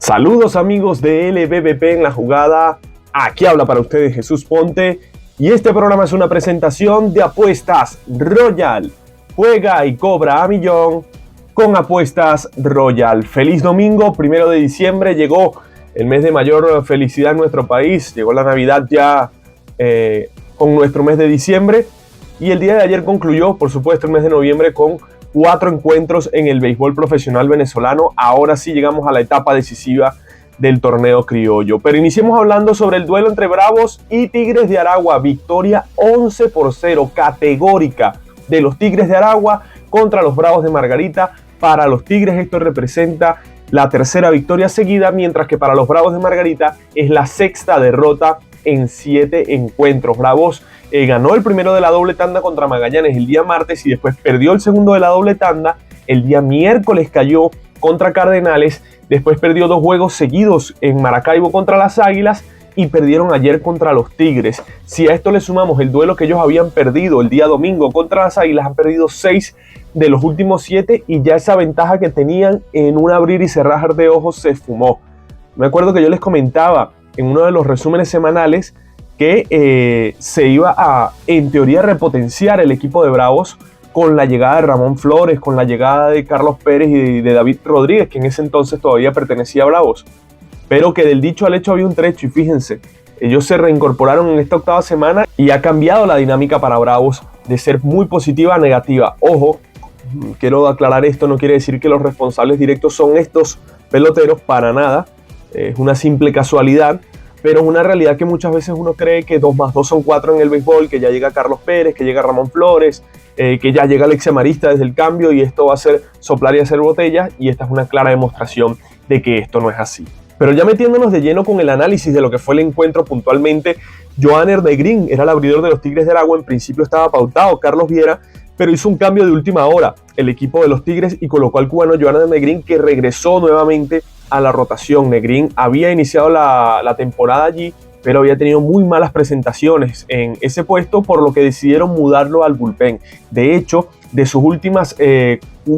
Saludos amigos de LBBP en la jugada, aquí habla para ustedes Jesús Ponte y este programa es una presentación de Apuestas Royal. Juega y cobra a millón con Apuestas Royal. Feliz domingo, 1 de diciembre, llegó el mes de mayor felicidad en nuestro país, llegó la Navidad ya con nuestro mes de diciembre y el día de ayer concluyó, por supuesto, el mes de noviembre con 4 encuentros en el béisbol profesional venezolano. Ahora sí llegamos a la etapa decisiva del torneo criollo. Pero iniciemos hablando sobre el duelo entre Bravos y Tigres de Aragua. Victoria 11-0 categórica de los Tigres de Aragua contra los Bravos de Margarita. Para los Tigres esto representa la tercera victoria seguida, mientras que para los Bravos de Margarita es la sexta derrota en 7 encuentros. Bravos ganó el primero de la doble tanda contra Magallanes el día martes y después perdió el segundo de la doble tanda. El día miércoles cayó contra Cardenales, después perdió 2 juegos seguidos en Maracaibo contra las Águilas y perdieron ayer contra los Tigres. Si a esto le sumamos el duelo que ellos habían perdido el día domingo contra las Águilas, han perdido 6 de los últimos 7 y ya esa ventaja que tenían en un abrir y cerrar de ojos se esfumó. Me acuerdo que yo les comentaba en uno de los resúmenes semanales que se iba a, en teoría, repotenciar el equipo de Bravos con la llegada de Ramón Flores, con la llegada de Carlos Pérez y de David Rodríguez, que en ese entonces todavía pertenecía a Bravos. Pero que del dicho al hecho había un trecho y fíjense, ellos se reincorporaron en esta octava semana y ha cambiado la dinámica para Bravos de ser muy positiva a negativa. Ojo, quiero aclarar esto, no quiere decir que los responsables directos son estos peloteros, para nada, es una simple casualidad. Pero es una realidad que muchas veces uno cree que 2 más 2 son 4 en el béisbol, que ya llega Carlos Pérez, que llega Ramón Flores, que ya llega Alexia Marista desde el cambio y esto va a ser soplar y hacer botellas, y esta es una clara demostración de que esto no es así. Pero ya metiéndonos de lleno con el análisis de lo que fue el encuentro puntualmente, Johanner Negrín era el abridor de los Tigres de Aragua. En principio estaba pautado Carlos Viera, pero hizo un cambio de última hora el equipo de los Tigres y colocó al cubano Johanner Negrín, que regresó nuevamente a la rotación. Negrín había iniciado la temporada allí, pero había tenido muy malas presentaciones en ese puesto, por lo que decidieron mudarlo al bullpen. De hecho, de sus últimas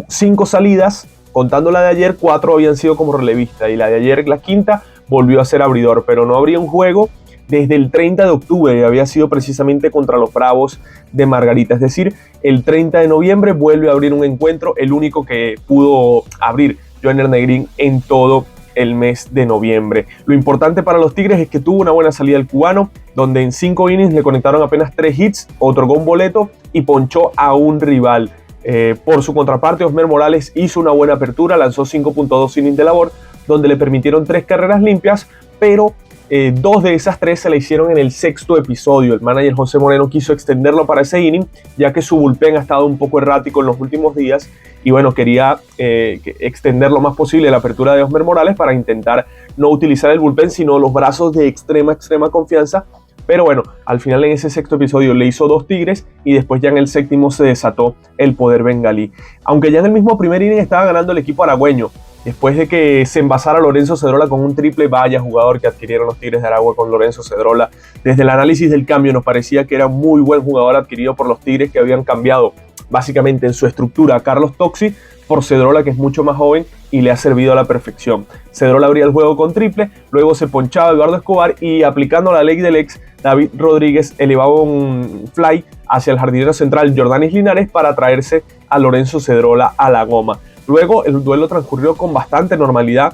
5 salidas, contando la de ayer, 4 habían sido como relevista y la de ayer, la quinta, volvió a ser abridor, pero no abría un juego desde el 30 de octubre y había sido precisamente contra los Bravos de Margarita. Es decir, el 30 de noviembre vuelve a abrir un encuentro, el único que pudo abrir Johanner Negrín en todo el mes de noviembre. Lo importante para los Tigres es que tuvo una buena salida el cubano, donde en 5 innings le conectaron apenas 3 hits, otorgó un boleto y ponchó a un rival. Por su contraparte, Osmer Morales hizo una buena apertura, lanzó 5.2 innings de labor, donde le permitieron 3 carreras limpias, pero 2 de esas 3 se la hicieron en el 6º episodio. El manager José Moreno quiso extenderlo para ese inning, ya que su bullpen ha estado un poco errático en los últimos días y bueno, quería extender lo más posible la apertura de Osmer Morales para intentar no utilizar el bullpen, sino los brazos de extrema confianza. Pero bueno, al final en ese 6º episodio le hizo 2 tigres y después ya en el 7º se desató el poder bengalí. Aunque ya en el mismo primer inning estaba ganando el equipo aragüeño, después de que se envasara Lorenzo Cedrola con un triple. Vaya jugador que adquirieron los Tigres de Aragua con Lorenzo Cedrola. Desde el análisis del cambio nos parecía que era muy buen jugador adquirido por los Tigres, que habían cambiado básicamente en su estructura a Carlos Toxi por Cedrola, que es mucho más joven y le ha servido a la perfección. Cedrola abría el juego con triple, luego se ponchaba Eduardo Escobar y, aplicando la ley del ex, David Rodríguez elevaba un fly hacia el jardinero central Jordanis Linares para traerse a Lorenzo Cedrola a la goma. Luego el duelo transcurrió con bastante normalidad.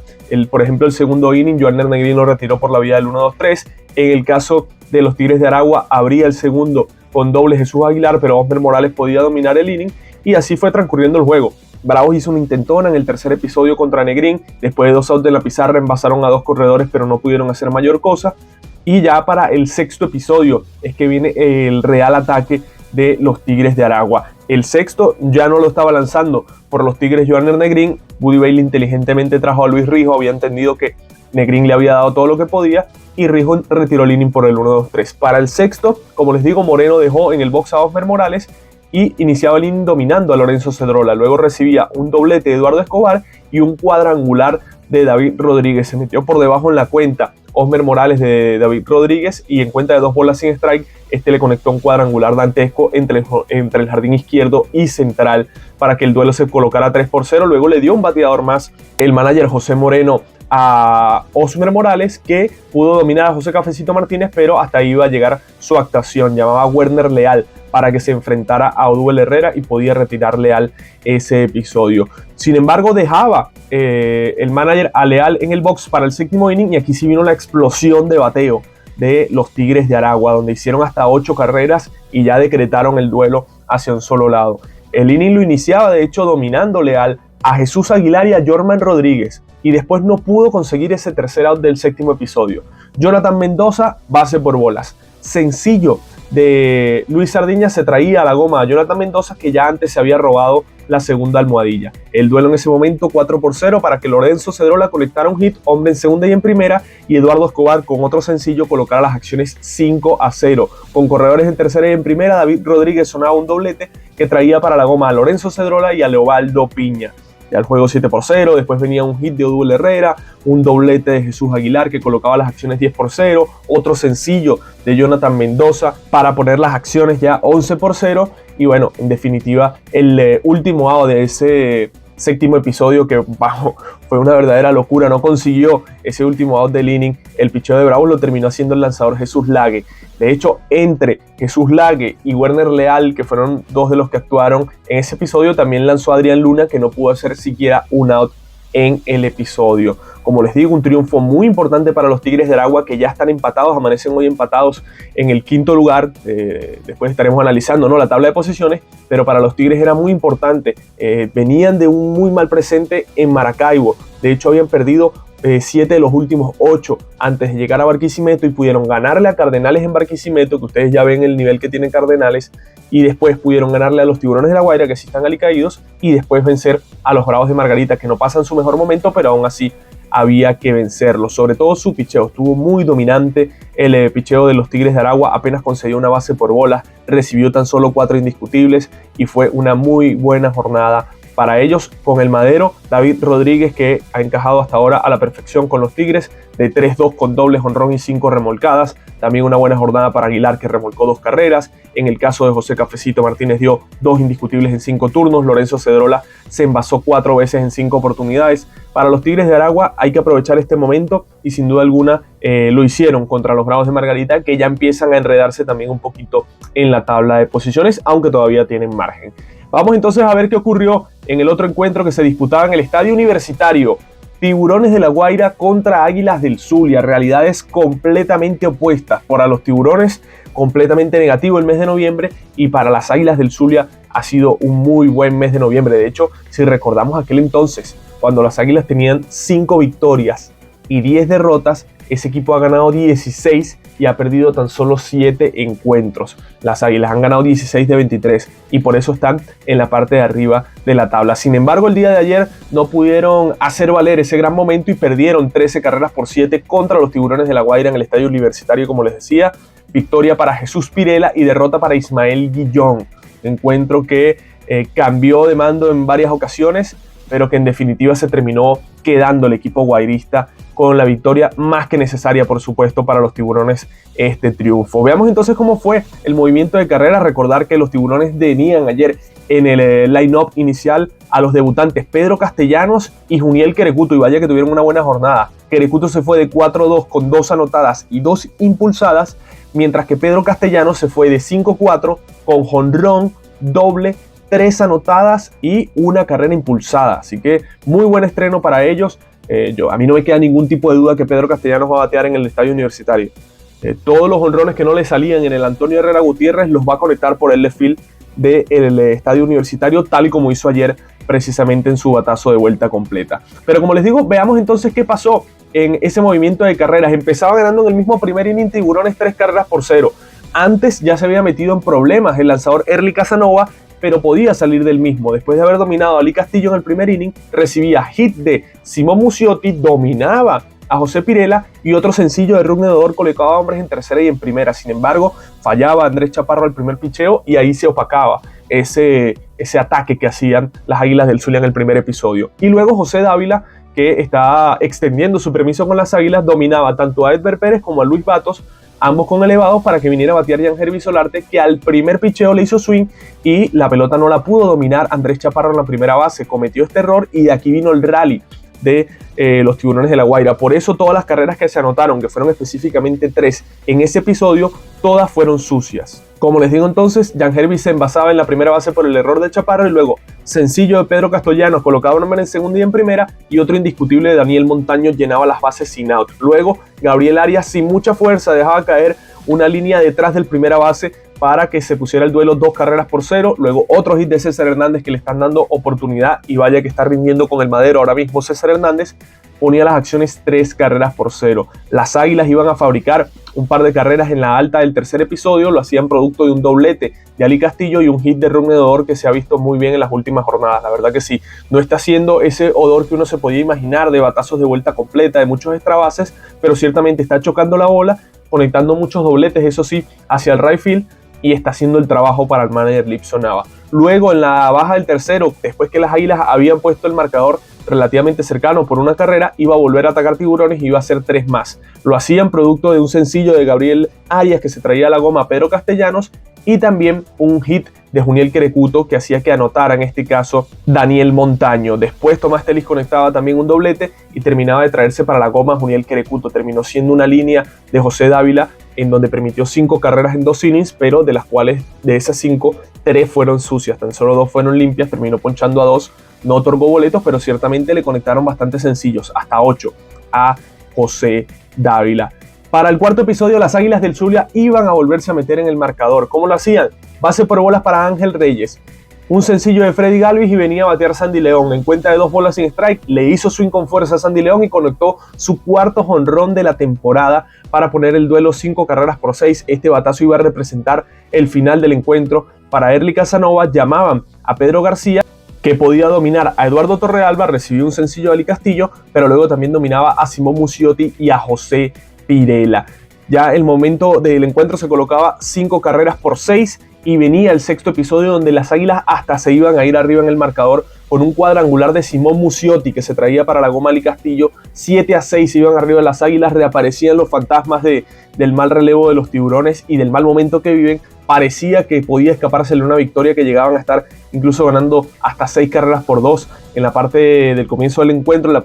Por ejemplo, el segundo inning, Johanner Negrín lo retiró por la vía del 1-2-3. En el caso de los Tigres de Aragua, abría el segundo con doble Jesús Aguilar, pero Osmer Morales podía dominar el inning y así fue transcurriendo el juego. Bravos hizo una intentona en el 3er episodio contra Negrín. Después de 2 outs de la pizarra, envasaron a 2 corredores, pero no pudieron hacer mayor cosa. Y ya para el 6º episodio es que viene el real ataque de los Tigres de Aragua. El 6º ya no lo estaba lanzando por los Tigres Johanner Negrín. Buddy Bailey inteligentemente trajo a Luis Rijo, había entendido que Negrín le había dado todo lo que podía y Rijo retiró el inning por el 1-2-3. Para el 6º, como les digo, Moreno dejó en el box a Osmer Morales y iniciaba el inning dominando a Lorenzo Cedrola. Luego recibía un doblete de Eduardo Escobar y un cuadrangular de David Rodríguez. Se metió por debajo en la cuenta Osmer Morales de David Rodríguez y en cuenta de 2 bolas sin strike, le conectó un cuadrangular dantesco entre el jardín izquierdo y central para que el duelo se colocara 3-0. Luego le dio un bateador más el manager José Moreno a Osmer Morales, que pudo dominar a José Cafecito Martínez, pero hasta ahí iba a llegar su actuación. Llamaba a Werner Leal para que se enfrentara a Odubel Herrera y podía retirar Leal ese episodio. Sin embargo, dejaba el manager a Leal en el box para el séptimo inning, y aquí sí vino la explosión de bateo de los Tigres de Aragua, donde hicieron hasta 8 carreras y ya decretaron el duelo hacia un solo lado. El inning lo iniciaba, de hecho, dominando Leal a Jesús Aguilar y a Jorman Rodríguez, y después no pudo conseguir ese tercer out del séptimo episodio. Jonathan Mendoza, base por bolas. Sencillo de Luis Sardiña se traía a la goma a Jonathan Mendoza, que ya antes se había robado la segunda almohadilla. El duelo en ese momento 4-0 para que Lorenzo Cedrola conectara un hit, hombre en segunda y en primera, y Eduardo Escobar con otro sencillo colocara las acciones 5-0. Con corredores en tercera y en primera, David Rodríguez sonaba un doblete que traía para la goma a Lorenzo Cedrola y a Leobaldo Piña. Ya el juego 7-0, después venía un hit de Odubel Herrera, un doblete de Jesús Aguilar que colocaba las acciones 10-0, otro sencillo de Jonathan Mendoza para poner las acciones ya 11-0, y bueno, en definitiva, el último out de ese séptimo episodio, que fue una verdadera locura, no consiguió ese último out del inning. El picheo de Bravos lo terminó haciendo el lanzador Jesús Lague. De hecho, entre Jesús Lague y Werner Leal, que fueron dos de los que actuaron en ese episodio, también lanzó Adrián Luna, que no pudo hacer siquiera un out en el episodio. Como les digo, un triunfo muy importante para los Tigres de Aragua, que ya están empatados, amanecen hoy empatados en el quinto lugar. Después estaremos analizando, ¿no?, la tabla de posiciones, pero para los Tigres era muy importante. Venían de un muy mal presente en Maracaibo. De hecho, habían perdido 7 de los últimos 8 antes de llegar a Barquisimeto, y pudieron ganarle a Cardenales en Barquisimeto, que ustedes ya ven el nivel que tienen Cardenales, y después pudieron ganarle a los Tiburones de La Guaira, que sí están alicaídos, y después vencer a los Bravos de Margarita, que no pasan su mejor momento, pero aún así había que vencerlo. Sobre todo su picheo estuvo muy dominante. El picheo de los Tigres de Aragua apenas concedió una base por bolas, recibió tan solo 4 indiscutibles, y fue una muy buena jornada para ellos. Con el madero, David Rodríguez, que ha encajado hasta ahora a la perfección con los Tigres, de 3-2 con doble jonrón y 5 remolcadas. También una buena jornada para Aguilar, que remolcó 2 carreras. En el caso de José Cafecito Martínez, dio 2 indiscutibles en 5 turnos. Lorenzo Cedrola se envasó 4 veces en 5 oportunidades. Para los Tigres de Aragua hay que aprovechar este momento, y sin duda alguna lo hicieron contra los Bravos de Margarita, que ya empiezan a enredarse también un poquito en la tabla de posiciones, aunque todavía tienen margen. Vamos entonces a ver qué ocurrió en el otro encuentro que se disputaba en el Estadio Universitario. Tiburones de La Guaira contra Águilas del Zulia, realidades completamente opuestas. Para los Tiburones, completamente negativo el mes de noviembre, y para las Águilas del Zulia ha sido un muy buen mes de noviembre. De hecho, si recordamos aquel entonces, cuando las Águilas tenían 5 victorias y 10 derrotas, ese equipo ha ganado 16 y ha perdido tan solo 7 encuentros. Las Águilas han ganado 16 de 23 y por eso están en la parte de arriba de la tabla. Sin embargo, el día de ayer no pudieron hacer valer ese gran momento y perdieron 13-7 contra los Tiburones de La Guaira en el Estadio Universitario, como les decía. Victoria para Jesús Pirela y derrota para Ismael Guillón. Encuentro que cambió de mando en varias ocasiones, pero que en definitiva se terminó quedando el equipo guairista con la victoria más que necesaria, por supuesto, para los Tiburones este triunfo. Veamos entonces cómo fue el movimiento de carrera. Recordar que los Tiburones tenían ayer en el line-up inicial a los debutantes Pedro Castellanos y Juniel Querecuto, y vaya que tuvieron una buena jornada. Querecuto se fue de 4-2 con 2 anotadas y 2 impulsadas, mientras que Pedro Castellanos se fue de 5-4 con jonrón, doble, 3 anotadas y 1 carrera impulsada. Así que muy buen estreno para ellos. A mí no me queda ningún tipo de duda que Pedro Castellanos va a batear en el Estadio Universitario. Todos los jonrones que no le salían en el Antonio Herrera Gutiérrez los va a conectar por el left field del Estadio Universitario, tal y como hizo ayer precisamente en su batazo de vuelta completa. Pero como les digo, veamos entonces qué pasó en ese movimiento de carreras. Empezaba ganando en el mismo primer inning Tiburones 3-0. Antes ya se había metido en problemas el lanzador Erly Casanova, pero podía salir del mismo. Después de haber dominado a Ali Castillo en el primer inning, recibía hit de Simón Muciotti, dominaba a José Pirela y otro sencillo de Rugner Dodor colocaba hombres en tercera y en primera. Sin embargo, fallaba Andrés Chaparro al primer picheo y ahí se opacaba ese ataque que hacían las Águilas del Zulia en el primer episodio. Y luego José Dávila, que está extendiendo su permiso con las Águilas, dominaba tanto a Edber Pérez como a Luis Batos, ambos con elevados, para que viniera a batear Jan Herby Solarte, que al primer picheo le hizo swing y la pelota no la pudo dominar Andrés Chaparro en la primera base. Cometió este error y de aquí vino el rally de los Tiburones de La Guaira. Por eso todas las carreras que se anotaron, que fueron específicamente 3 en ese episodio, todas fueron sucias. Como les digo entonces, Jan Hervey se envasaba en la primera base por el error de Chaparro y luego sencillo de Pedro Castellanos colocaba un hombre en segunda y en primera y otro indiscutible de Daniel Montaño llenaba las bases sin out. Luego Gabriel Arias sin mucha fuerza dejaba caer una línea detrás del primera base para que se pusiera el duelo 2-0. Luego otro hit de César Hernández que le están dando oportunidad y vaya que está rindiendo con el madero ahora mismo César Hernández. Ponía las acciones 3-0. Las Águilas iban a fabricar un par de carreras en la alta del tercer episodio, lo hacían producto de un doblete de Ali Castillo y un hit de Ronnie Odor que se ha visto muy bien en las últimas jornadas. La verdad que sí, no está haciendo ese Odor que uno se podía imaginar de batazos de vuelta completa, de muchos extra bases, pero ciertamente está chocando la bola, conectando muchos dobletes, eso sí, hacia el right field, y está haciendo el trabajo para el manager Lipson Nava. Luego en la baja del tercero, después que las Águilas habían puesto el marcador relativamente cercano por una carrera, iba a volver a atacar Tiburones y iba a hacer 3 más. Lo hacían producto de un sencillo de Gabriel Arias que se traía a la goma a Pedro Castellanos y también un hit de Juniel Querecuto que hacía que anotara en este caso Daniel Montaño. Después Tomás Telis conectaba también un doblete y terminaba de traerse para la goma Juniel Querecuto. Terminó siendo una línea de José Dávila en donde permitió 5 carreras en 2 innings, pero de las cuales de esas 5, 3 fueron sucias, tan solo 2 fueron limpias, terminó ponchando a 2, no otorgó boletos, pero ciertamente le conectaron bastante sencillos, hasta 8 a José Dávila. Para el cuarto episodio, las Águilas del Zulia iban a volverse a meter en el marcador. ¿Cómo lo hacían? Base por bolas para Ángel Reyes. Un sencillo de Freddy Galvis y venía a batear Sandy León. En cuenta de 2 bolas sin strike, le hizo swing con fuerza a Sandy León y conectó su cuarto jonrón de la temporada para poner el duelo 5-6. Este batazo iba a representar el final del encuentro. Para Erly Casanova llamaban a Pedro García, que podía dominar a Eduardo Torrealba, recibió un sencillo de Ali Castillo, pero luego también dominaba a Simón Muciotti y a José Pirela. Ya el momento del encuentro se colocaba 5-6 y venía el sexto episodio donde las Águilas hasta se iban a ir arriba en el marcador con un cuadrangular de Simón Muciotti que se traía para la goma Ali Castillo. 7-6 iban arriba las Águilas, reaparecían los fantasmas del mal relevo de los Tiburones y del mal momento que viven. Parecía que podía escapársele una victoria, que llegaban a estar incluso ganando hasta 6-2 en la parte del comienzo del encuentro, en la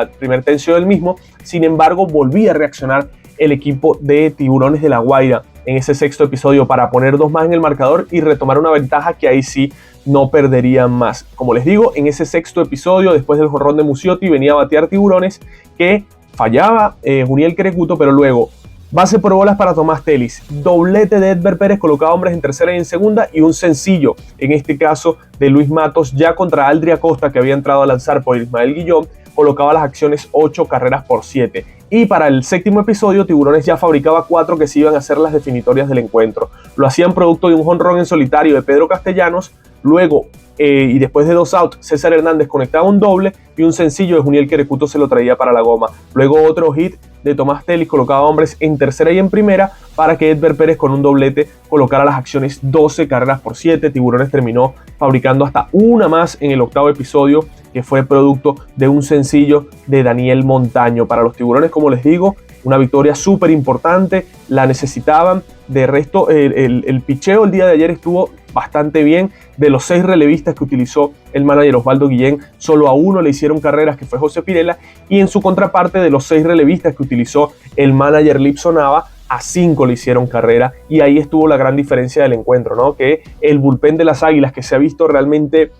primer tercio del mismo. Sin embargo, volvía a reaccionar el equipo de Tiburones de La Guaira en ese sexto episodio para poner 2 más en el marcador y retomar una ventaja que ahí sí no perderían más. Como les digo, en ese sexto episodio, después del jonrón de Muciotti, venía a batear Tiburones, que fallaba Juniel Querecuto, pero luego base por bolas para Tomás Telis, doblete de Edber Pérez, colocaba hombres en tercera y en segunda, y un sencillo, en este caso de Luis Matos, ya contra Aldri Acosta, que había entrado a lanzar por Ismael Guillón, colocaba las acciones 8-7. Y para el séptimo episodio, Tiburones ya fabricaba 4 que se iban a ser las definitorias del encuentro. Lo hacían producto de un jonrón en solitario de Pedro Castellanos, luego y después de 2 outs, César Hernández conectaba un doble y un sencillo de Juniel Querecuto se lo traía para la goma. Luego otro hit de Tomás Telis colocaba hombres en tercera y en primera para que Edber Pérez con un doblete colocara las acciones 12-7. Tiburones terminó fabricando hasta una más en el octavo episodio, que fue producto de un sencillo de Daniel Montaño. Para los Tiburones, como les digo, una victoria súper importante, la necesitaban. De resto, el picheo el día de ayer estuvo bastante bien. De los 6 relevistas que utilizó el manager Osvaldo Guillén, solo a 1 le hicieron carreras, que fue José Pirela, y en su contraparte, de los 6 relevistas que utilizó el manager Lipson Nava, a 5 le hicieron carrera, y ahí estuvo la gran diferencia del encuentro, ¿no? Que el bullpen de las Águilas, que se ha visto realmente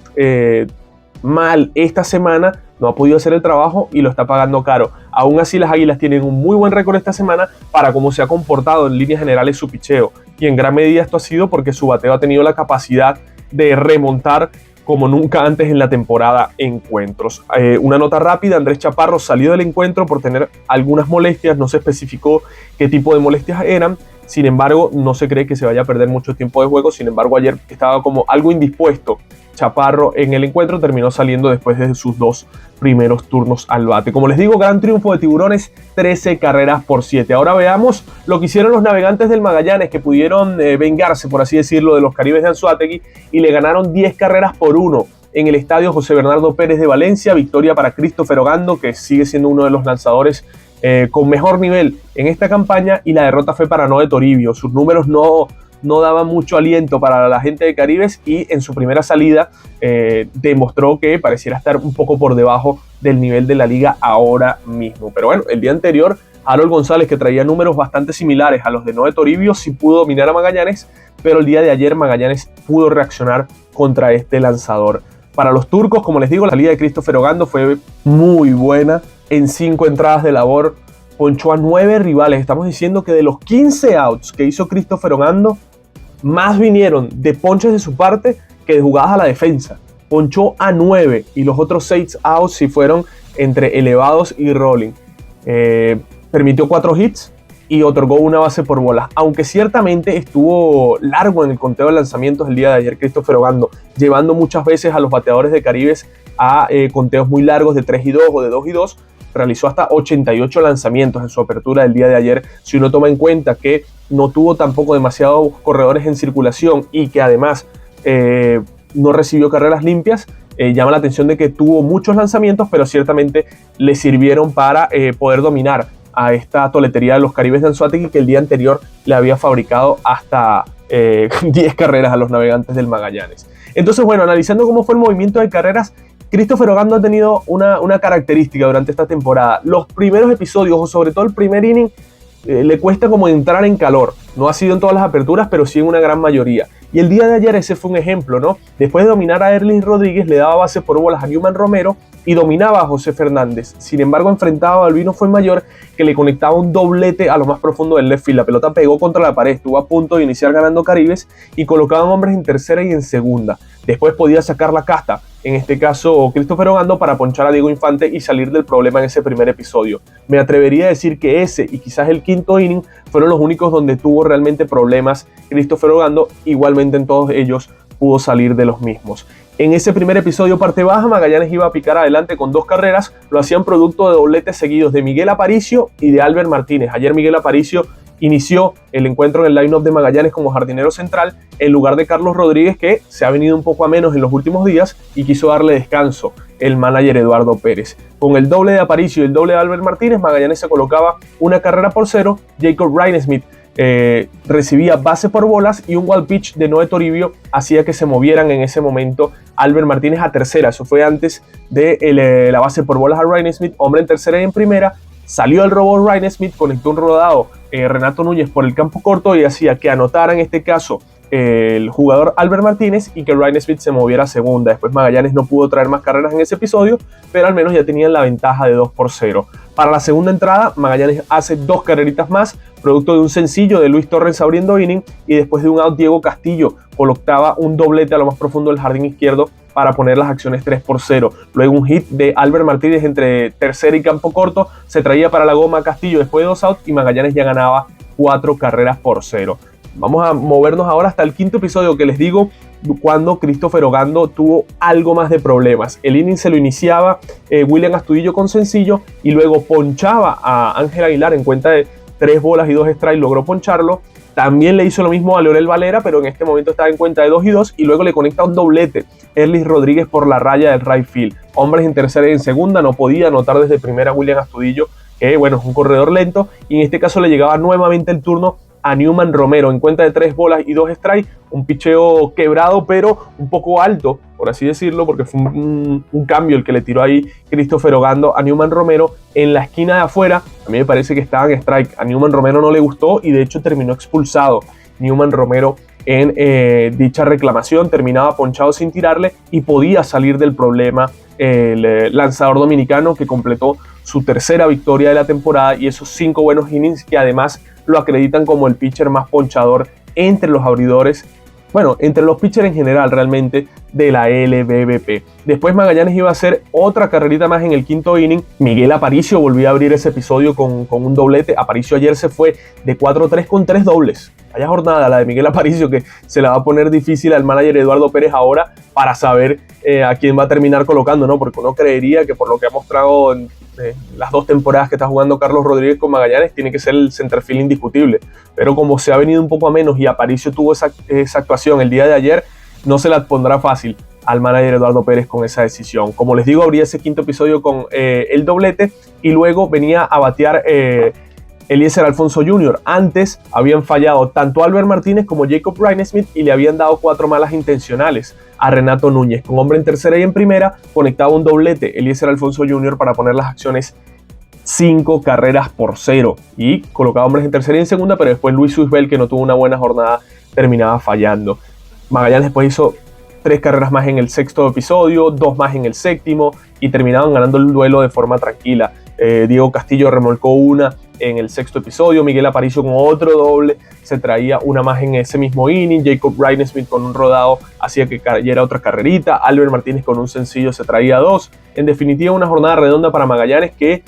mal esta semana, no ha podido hacer el trabajo y lo está pagando caro. Aún así, las Águilas tienen un muy buen récord esta semana para cómo se ha comportado en líneas generales su picheo, y en gran medida esto ha sido porque su bateo ha tenido la capacidad de remontar como nunca antes en la temporada encuentros. Una nota rápida: Andrés Chaparro salió del encuentro por tener algunas molestias, no se especificó qué tipo de molestias eran. Sin embargo, no se cree que se vaya a perder mucho tiempo de juego. Sin embargo, ayer estaba como algo indispuesto Chaparro en el encuentro, terminó saliendo después de sus 2 primeros turnos al bate. Como les digo, gran triunfo de Tiburones, 13-7. Ahora veamos lo que hicieron los Navegantes del Magallanes, que pudieron vengarse, por así decirlo, de los Caribes de Anzoátegui y le ganaron 10-1 en el estadio José Bernardo Pérez de Valencia. Victoria para Christopher Ogando, que sigue siendo uno de los lanzadores con mejor nivel en esta campaña, y la derrota fue para Noé Toribio. Sus números no no daba mucho aliento para la gente de Caribes y en su primera salida demostró que pareciera estar un poco por debajo del nivel de la liga ahora mismo. Pero bueno, el día anterior Harold González, que traía números bastante similares a los de Noé Toribio, sí pudo dominar a Magallanes, pero el día de ayer Magallanes pudo reaccionar contra este lanzador. Para los turcos, como les digo, la salida de Christopher Ogando fue muy buena. En 5 entradas de labor ponchó a 9 rivales. Estamos diciendo que de los 15 outs que hizo Christopher Ogando, más vinieron de ponches de su parte que de jugadas a la defensa. Ponchó a 9 y los otros 6 outs sí fueron entre elevados y rolling. Permitió 4 hits y otorgó una base por bolas, aunque ciertamente estuvo largo en el conteo de lanzamientos el día de ayer Christopher Ogando, llevando muchas veces a los bateadores de Caribes a conteos muy largos de 3 y 2 o de 2 y 2, realizó hasta 88 lanzamientos en su apertura del día de ayer. Si uno toma en cuenta que no tuvo tampoco demasiados corredores en circulación y que además no recibió carreras limpias, llama la atención de que tuvo muchos lanzamientos, pero ciertamente le sirvieron para poder dominar a esta toletería de los Caribes de Anzoátegui, que el día anterior le había fabricado hasta 10 carreras a los Navegantes del Magallanes. Entonces, bueno, analizando cómo fue el movimiento de carreras, Christopher Ogando ha tenido una característica durante esta temporada. Los primeros episodios, o sobre todo el primer inning, le cuesta como entrar en calor. No ha sido en todas las aperturas, pero sí en una gran mayoría. Y el día de ayer ese fue un ejemplo, ¿no? Después de dominar a Erlis Rodríguez, le daba base por bolas a Newman Romero y dominaba a José Fernández. Sin embargo, enfrentaba a Balbino Fuenmayor, que le conectaba un doblete a lo más profundo del left field. La pelota pegó contra la pared, estuvo a punto de iniciar ganando Caribes y colocaban hombres en tercera y en segunda. Después podía sacar la casta, en este caso Christopher Ogando, para ponchar a Diego Infante y salir del problema en ese primer episodio. Me atrevería a decir que ese y quizás el quinto inning fueron los únicos donde tuvo realmente problemas Christopher Ogando. Igualmente en todos ellos pudo salir de los mismos. En ese primer episodio parte baja, Magallanes iba a picar adelante con 2 carreras, lo hacían producto de dobletes seguidos de Miguel Aparicio y de Albert Martínez. Ayer Miguel Aparicio inició el encuentro en el line-up de Magallanes como jardinero central en lugar de Carlos Rodríguez, que se ha venido un poco a menos en los últimos días y quiso darle descanso el manager Eduardo Pérez. Con el doble de Aparicio y el doble de Albert Martínez, Magallanes se colocaba 1 carrera por 0. Jacob Ryan-Smith recibía base por bolas y un wild pitch de Noé Toribio hacía que se movieran en ese momento Albert Martínez a tercera. Eso fue antes de la base por bolas a Ryan-Smith, hombre en tercera y en primera. Salió el robot Ryan-Smith, conectó un rodado Renato Núñez por el campo corto y hacía que anotara en este caso el jugador Albert Martínez y que Ryan-Smith se moviera a segunda. Después Magallanes no pudo traer más carreras en ese episodio, pero al menos ya tenían la ventaja de 2-0. Para la segunda entrada, Magallanes hace 2 carreritas más, producto de un sencillo de Luis Torres abriendo inning, y después de un out Diego Castillo colocaba un doblete a lo más profundo del jardín izquierdo para poner las acciones 3-0. Luego un hit de Albert Martínez entre tercera y campo corto se traía para la goma Castillo después de 2 outs y Magallanes ya ganaba 4 carreras por 0. Vamos a movernos ahora hasta el quinto episodio, que les digo cuando Christopher Ogando tuvo algo más de problemas. El inning se lo iniciaba William Astudillo con sencillo y luego ponchaba a Ángel Aguilar en cuenta de 3 bolas y 2 strikes, logró poncharlo. También le hizo lo mismo a Leonel Valera, pero en este momento estaba en cuenta de 2 y 2 y luego le conecta un doblete Erlis Rodríguez por la raya del right field. Hombres en tercera y en segunda, no podía anotar desde primera William Astudillo, que bueno, es un corredor lento, y en este caso le llegaba nuevamente el turno a Newman Romero en cuenta de 3 bolas y 2 strikes, un picheo quebrado pero un poco alto, por así decirlo, porque fue un cambio el que le tiró ahí Christopher Ogando a Newman Romero en la esquina de afuera. A mí me parece que estaba en strike, a Newman Romero no le gustó y de hecho terminó expulsado Newman Romero en dicha reclamación, terminaba ponchado sin tirarle y podía salir del problema el lanzador dominicano, que completó su tercera victoria de la temporada y esos 5 buenos innings que además lo acreditan como el pitcher más ponchador entre los abridores, bueno, entre los pitchers en general realmente de la LBBP. Después Magallanes iba a hacer otra carrerita más en el quinto inning. Miguel Aparicio volvió a abrir ese episodio con un doblete. Aparicio ayer se fue de 4-3 con 3 dobles. Vaya jornada la de Miguel Aparicio, que se la va a poner difícil al manager Eduardo Pérez ahora para saber a quién va a terminar colocando, ¿no? Porque uno creería que por lo que ha mostrado en las 2 temporadas que está jugando Carlos Rodríguez con Magallanes, tiene que ser el centerfield indiscutible. Pero como se ha venido un poco a menos y Aparicio tuvo esa actuación el día de ayer, no se la pondrá fácil al manager Eduardo Pérez con esa decisión. Como les digo, abría ese quinto episodio con el doblete y luego venía a batear Eliezer Alfonso Jr. Antes habían fallado tanto Albert Martínez como Jacob Ryan-Smith y le habían dado 4 malas intencionales a Renato Núñez. Con hombre en tercera y en primera, conectaba un doblete Eliezer Alfonso Jr. para poner las acciones 5 carreras por 0 y colocaba hombres en tercera y en segunda, pero después Luis Suisbel, que no tuvo una buena jornada, terminaba fallando. Magallanes después hizo 3 carreras más en el sexto episodio, 2 más en el séptimo y terminaban ganando el duelo de forma tranquila. Diego Castillo remolcó una en el sexto episodio, Miguel Aparicio con otro doble, se traía una más en ese mismo inning, Jacob Ryan-Smith con un rodado hacía que cayera otra carrerita, Albert Martínez con un sencillo se traía 2. En definitiva, una jornada redonda para Magallanes que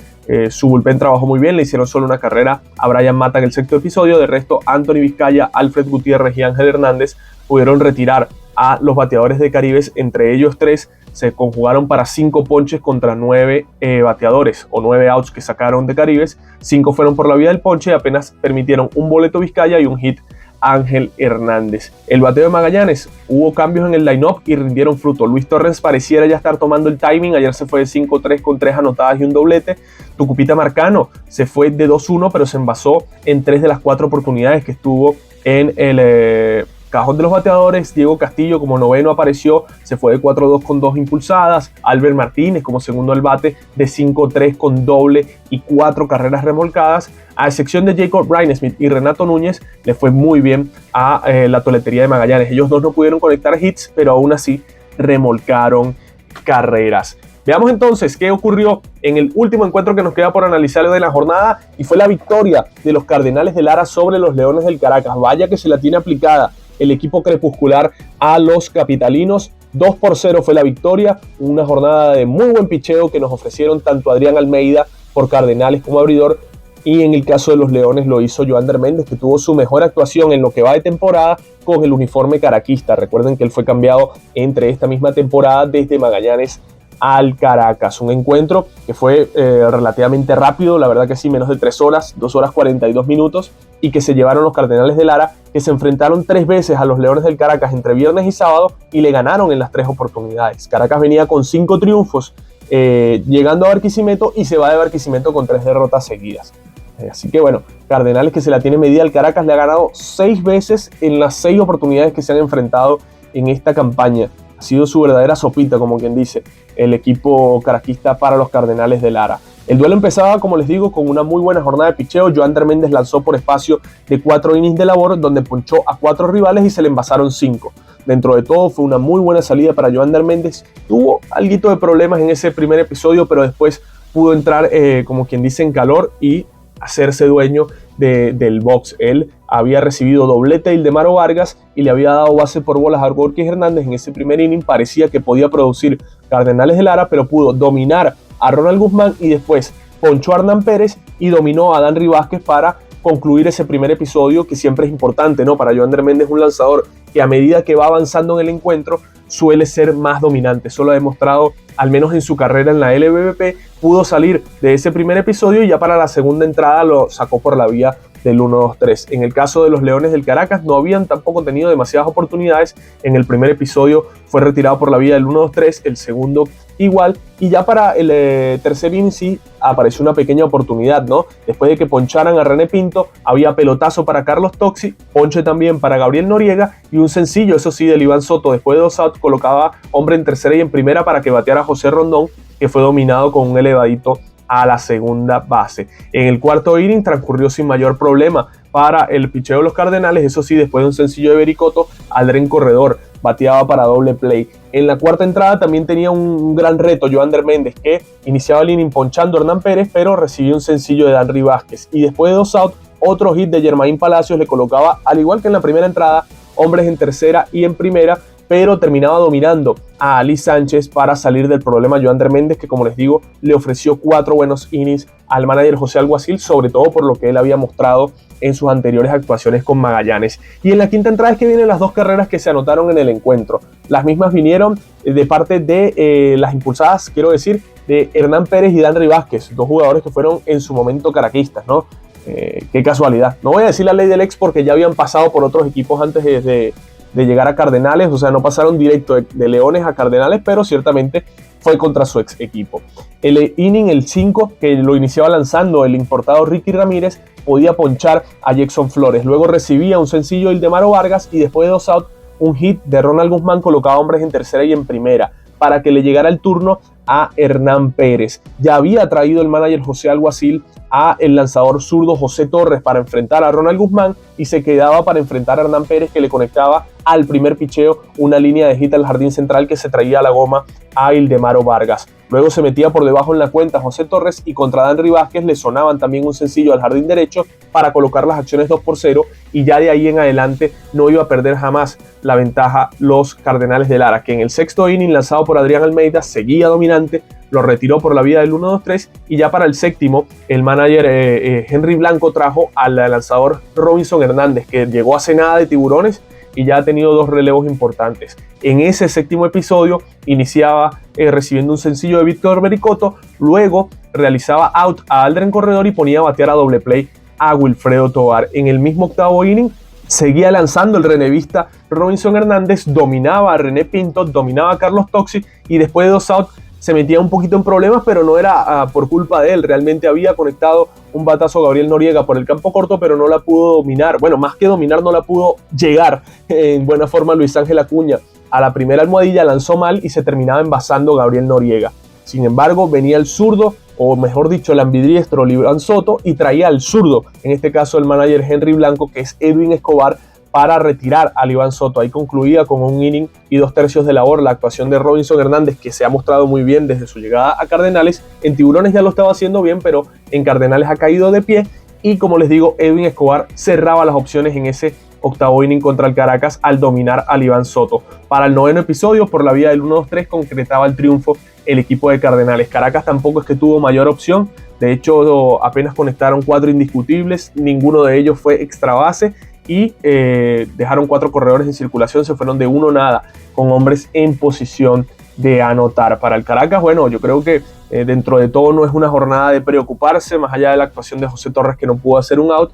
su bullpen trabajó muy bien, le hicieron solo una carrera a Brian Mata en el sexto episodio. De resto, Anthony Vizcaya, Alfred Gutiérrez y Ángel Hernández pudieron retirar a los bateadores de Caribes. Entre ellos 3 se conjugaron para 5 ponches contra 9 bateadores o 9 outs que sacaron de Caribes. 5 fueron por la vía del ponche y apenas permitieron un boleto Vizcaya y un hit Ángel Hernández. El bateo de Magallanes, hubo cambios en el line-up y rindieron fruto. Luis Torres pareciera ya estar tomando el timing. Ayer se fue de 5-3 con 3 anotadas y un doblete. Tucupita Marcano se fue de 2-1, pero se envasó en 3 de las 4 oportunidades que estuvo en el cajón de los bateadores. Diego Castillo como noveno apareció, se fue de 4-2 con 2 impulsadas. Albert Martínez como segundo al bate de 5-3 con doble y 4 carreras remolcadas. A excepción de Jacob Ryan-Smith y Renato Núñez, le fue muy bien a la toletería de Magallanes. Ellos dos no pudieron conectar hits, pero aún así remolcaron carreras. Veamos entonces qué ocurrió en el último encuentro que nos queda por analizar de la jornada, y fue la victoria de los Cardenales de Lara sobre los Leones del Caracas. Vaya que se la tiene aplicada el equipo crepuscular a los capitalinos. 2-0 fue la victoria, una jornada de muy buen picheo que nos ofrecieron tanto Adrián Almeida por Cardenales como abridor, y en el caso de los Leones lo hizo Joander Méndez, que tuvo su mejor actuación en lo que va de temporada con el uniforme caraquista. Recuerden que él fue cambiado entre esta misma temporada desde Magallanes al Caracas. Un encuentro que fue relativamente rápido, la verdad que sí, menos de 3 horas, 2 horas 42 minutos, y que se llevaron los Cardenales de Lara, que se enfrentaron 3 veces a los Leones del Caracas entre viernes y sábado y le ganaron en las 3 oportunidades. Caracas venía con 5 triunfos llegando a Barquisimeto y se va de Barquisimeto con 3 derrotas seguidas. Así que bueno, Cardenales, que se la tiene medida al Caracas, le ha ganado 6 veces en las 6 oportunidades que se han enfrentado en esta campaña. Ha sido su verdadera sopita, como quien dice, el equipo caraquista para los Cardenales de Lara. El duelo empezaba, como les digo, con una muy buena jornada de picheo. Joander Méndez lanzó por espacio de 4 innings de labor, donde ponchó a 4 rivales y se le envasaron 5. Dentro de todo fue una muy buena salida para Joander Méndez. Tuvo algo de problemas en ese primer episodio, pero después pudo entrar, como quien dice, en calor y hacerse dueño del box. Él había recibido doblete de Ildemaro Vargas y le había dado base por bolas a Gorky Hernández en ese primer inning. Parecía que podía producir Cardenales de Lara, pero pudo dominar a Ronald Guzmán y después ponchó a Hernán Pérez y dominó a Danry Vázquez para concluir ese primer episodio, que siempre es importante, ¿no? Para Joander Méndez, un lanzador que a medida que va avanzando en el encuentro suele ser más dominante. Eso lo ha demostrado, al menos en su carrera en la LVP. Pudo salir de ese primer episodio y ya para la segunda entrada lo sacó por la vía del 1-2-3. En el caso de los Leones del Caracas, no habían tampoco tenido demasiadas oportunidades. En el primer episodio fue retirado por la vía del 1-2-3, el segundo igual, y ya para el tercer inning sí apareció una pequeña oportunidad, ¿no? Después de que poncharan a René Pinto, había pelotazo para Carlos Toxi, ponche también para Gabriel Noriega y un sencillo, eso sí, del Iván Soto. Después de 2 outs colocaba hombre en tercera y en primera para que bateara a José Rondón, que fue dominado con un elevadito a la segunda base. En el cuarto inning transcurrió sin mayor problema para el picheo de los Cardenales. Eso sí, después de un sencillo de Bericoto, Aldren Corredor bateaba para doble play. En la cuarta entrada también tenía un gran reto Joander Méndez, que iniciaba el inning ponchando a Hernán Pérez, pero recibió un sencillo de Danry Vázquez. Y después de 2 outs, otro hit de Germain Palacios le colocaba, al igual que en la primera entrada, hombres en tercera y en primera, pero terminaba dominando a Ali Sánchez para salir del problema Joander Méndez, que, como les digo, le ofreció 4 buenos innings al manager José Alguacil, sobre todo por lo que él había mostrado en sus anteriores actuaciones con Magallanes. Y en la quinta entrada es que vienen las 2 carreras que se anotaron en el encuentro. Las mismas vinieron de parte de las impulsadas, quiero decir, de Hernán Pérez y Danry Vázquez, 2 jugadores que fueron en su momento caraquistas, ¿no? Qué casualidad. No voy a decir la ley del ex porque ya habían pasado por otros equipos antes de llegar a Cardenales, o sea, no pasaron directo de Leones a Cardenales, pero ciertamente fue contra su ex equipo. El inning, el 5, que lo iniciaba lanzando el importado Ricky Ramírez, podía ponchar a Jackson Flores. Luego recibía un sencillo de Ildemaro Vargas y después de 2 outs, un hit de Ronald Guzmán colocaba hombres en tercera y en primera para que le llegara el turno a Hernán Pérez. Ya había traído el manager José Alguacil a el lanzador zurdo José Torres para enfrentar a Ronald Guzmán y se quedaba para enfrentar a Hernán Pérez, que le conectaba al primer picheo una línea de hit al jardín central que se traía a la goma a Ildemaro Vargas. Luego se metía por debajo en la cuenta José Torres y contra Danry Vázquez le sonaban también un sencillo al jardín derecho para colocar las acciones 2-0 y ya de ahí en adelante no iba a perder jamás la ventaja los Cardenales de Lara, que en el sexto inning lanzado por Adrián Almeida seguía dominante, lo retiró por la vía del 1-2-3 y ya para el séptimo el manager Henry Blanco trajo al lanzador Robinson Hernández, que llegó hace nada de Tiburones y ya ha tenido 2 relevos importantes. En ese séptimo episodio iniciaba recibiendo un sencillo de Víctor Bericoto, luego realizaba out a Aldren Corredor y ponía a batear a doble play a Wilfredo Tovar. En el mismo octavo inning seguía lanzando el relevista Robinson Hernández, dominaba a René Pinto, dominaba a Carlos Toxi y después de 2 outs se metía un poquito en problemas, pero no era por culpa de él. Realmente había conectado un batazo a Gabriel Noriega por el campo corto, pero no la pudo dominar. Bueno, más que dominar, no la pudo llegar en buena forma Luis Ángel Acuña. A la primera almohadilla lanzó mal y se terminaba envasando Gabriel Noriega. Sin embargo, venía el zurdo, o mejor dicho, el ambidiestro Iván Soto, y traía al zurdo, en este caso el manager Henry Blanco, que es Edwin Escobar, para retirar al Iván Soto. Ahí concluía con un inning y 2/3 de labor la actuación de Robinson Hernández, que se ha mostrado muy bien desde su llegada a Cardenales. En Tiburones ya lo estaba haciendo bien, pero en Cardenales ha caído de pie. Y como les digo, Edwin Escobar cerraba las opciones en ese octavo inning contra el Caracas al dominar al Iván Soto. Para el noveno episodio, por la vía del 1-2-3, concretaba el triunfo el equipo de Cardenales. Caracas tampoco es que tuvo mayor opción. De hecho, apenas conectaron 4 indiscutibles, ninguno de ellos fue extra base y dejaron 4 corredores en circulación, se fueron de 1-0 con hombres en posición de anotar. Para el Caracas, bueno, yo creo que dentro de todo no es una jornada de preocuparse, más allá de la actuación de José Torres, que no pudo hacer un out.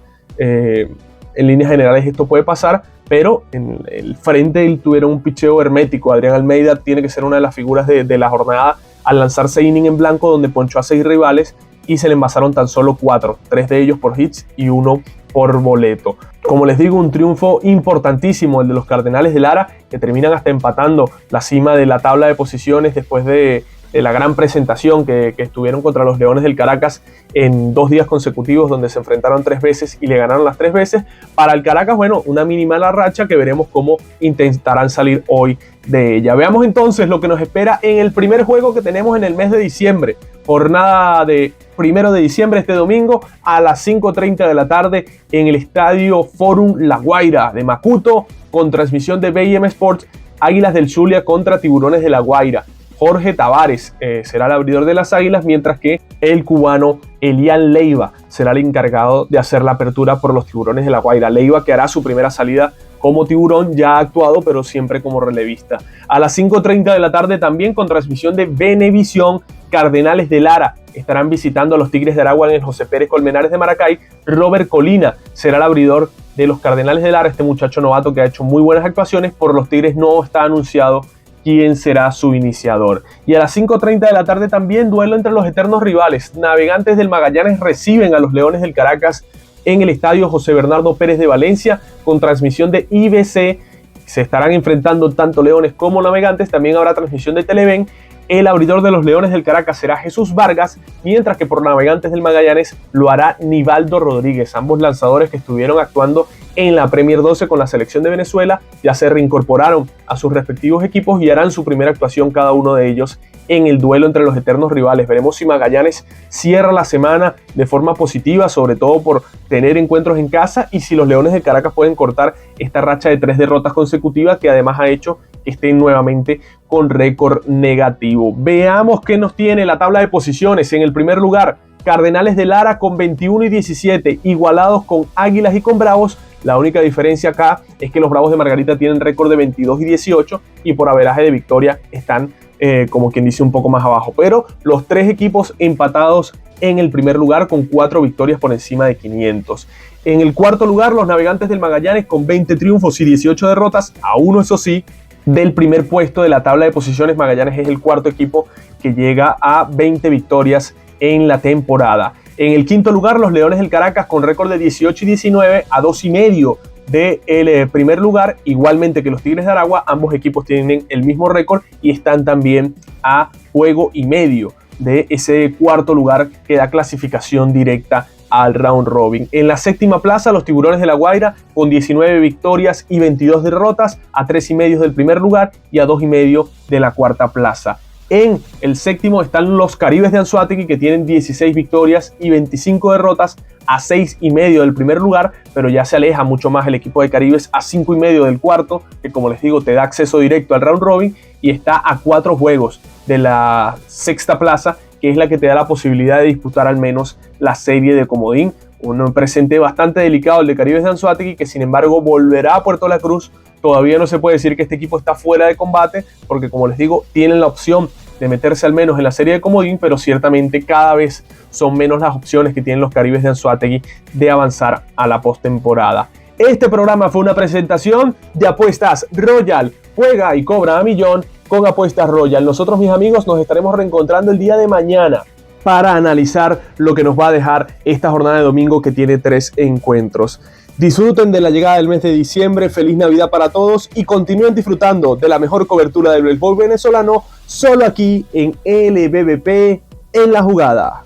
En líneas generales esto puede pasar, pero en el frente tuvieron un picheo hermético. Adrián Almeida tiene que ser una de las figuras de la jornada al lanzarse inning en blanco, donde ponchó a 6 rivales y se le envasaron tan solo 4, 3 de ellos por hits y 1 por boleto. Como les digo, un triunfo importantísimo el de los Cardenales de Lara, que terminan hasta empatando la cima de la tabla de posiciones después de la gran presentación que estuvieron contra los Leones del Caracas en 2 días consecutivos, donde se enfrentaron 3 veces y le ganaron las 3 veces. Para el Caracas, bueno, una mínima racha que veremos cómo intentarán salir hoy de ella. Veamos entonces lo que nos espera en el primer juego que tenemos en el mes de diciembre. Jornada de 1 de diciembre, este domingo a las 5:30 de la tarde en el Estadio Forum La Guaira de Macuto, con transmisión de BM Sports. Águilas del Zulia contra Tiburones de La Guaira. Jorge Tavares será el abridor de las Águilas, mientras que el cubano Elian Leiva será el encargado de hacer la apertura por los Tiburones de La Guaira. Leiva, que hará su primera salida como tiburón, ya ha actuado, pero siempre como relevista. A las 5:30 de la tarde también, con transmisión de Venevisión, Cardenales de Lara estarán visitando a los Tigres de Aragua en el José Pérez Colmenares de Maracay. Robert Colina será el abridor de los Cardenales de Lara, este muchacho novato que ha hecho muy buenas actuaciones. Por los Tigres no está anunciado quién será su iniciador. Y a las 5:30 de la tarde también, duelo entre los eternos rivales. Navegantes del Magallanes reciben a los Leones del Caracas en el Estadio José Bernardo Pérez de Valencia, con transmisión de IBC. Se estarán enfrentando tanto Leones como Navegantes. También habrá transmisión de Televen. El abridor de los Leones del Caracas será Jesús Vargas, mientras que por Navegantes del Magallanes lo hará Nivaldo Rodríguez. Ambos lanzadores que estuvieron actuando en la Premier 12 con la selección de Venezuela ya se reincorporaron a sus respectivos equipos y harán su primera actuación cada uno de ellos en el duelo entre los eternos rivales. Veremos si Magallanes cierra la semana de forma positiva, sobre todo por tener encuentros en casa, y si los Leones de Caracas pueden cortar esta racha de 3 derrotas consecutivas, que además ha hecho que estén nuevamente con récord negativo. Veamos qué nos tiene la tabla de posiciones. En el primer lugar, Cardenales de Lara con 21 y 17, igualados con Águilas y con Bravos. La única diferencia acá es que los Bravos de Margarita tienen récord de 22 y 18 y por averaje de victoria están, como quien dice, un poco más abajo. Pero los 3 equipos empatados en el primer lugar con 4 victorias por encima de 500. En el cuarto lugar, los Navegantes del Magallanes con 20 triunfos y 18 derrotas, a uno, eso sí, del primer puesto de la tabla de posiciones. Magallanes es el cuarto equipo que llega a 20 victorias en la temporada. En el quinto lugar, los Leones del Caracas con récord de 18 y 19 a 2,5 del primer lugar, igualmente que los Tigres de Aragua. Ambos equipos tienen el mismo récord y están también a juego y medio de ese cuarto lugar que da clasificación directa al round robin. En la séptima plaza, los Tiburones de La Guaira con 19 victorias y 22 derrotas, a 3,5 del primer lugar y a 2,5 de la cuarta plaza. En el séptimo están los Caribes de Anzoátegui, que tienen 16 victorias y 25 derrotas, a 6,5 del primer lugar, pero ya se aleja mucho más el equipo de Caribes, a 5,5 del cuarto, que como les digo te da acceso directo al round robin, y está a 4 juegos de la sexta plaza, que es la que te da la posibilidad de disputar al menos la serie de comodín. Un presente bastante delicado el de Caribes de Anzoátegui, que sin embargo volverá a Puerto La Cruz. Todavía no se puede decir que este equipo está fuera de combate, porque como les digo, tienen la opción de meterse al menos en la serie de comodín, pero ciertamente cada vez son menos las opciones que tienen los Caribes de Anzoátegui de avanzar a la postemporada. Este programa fue una presentación de Apuestas Royal. Juega y cobra a millón con Apuestas Royal. Nosotros, mis amigos, nos estaremos reencontrando el día de mañana para analizar lo que nos va a dejar esta jornada de domingo, que tiene 3 encuentros. Disfruten de la llegada del mes de diciembre, feliz Navidad para todos y continúen disfrutando de la mejor cobertura del béisbol venezolano, solo aquí en LBBP en la jugada.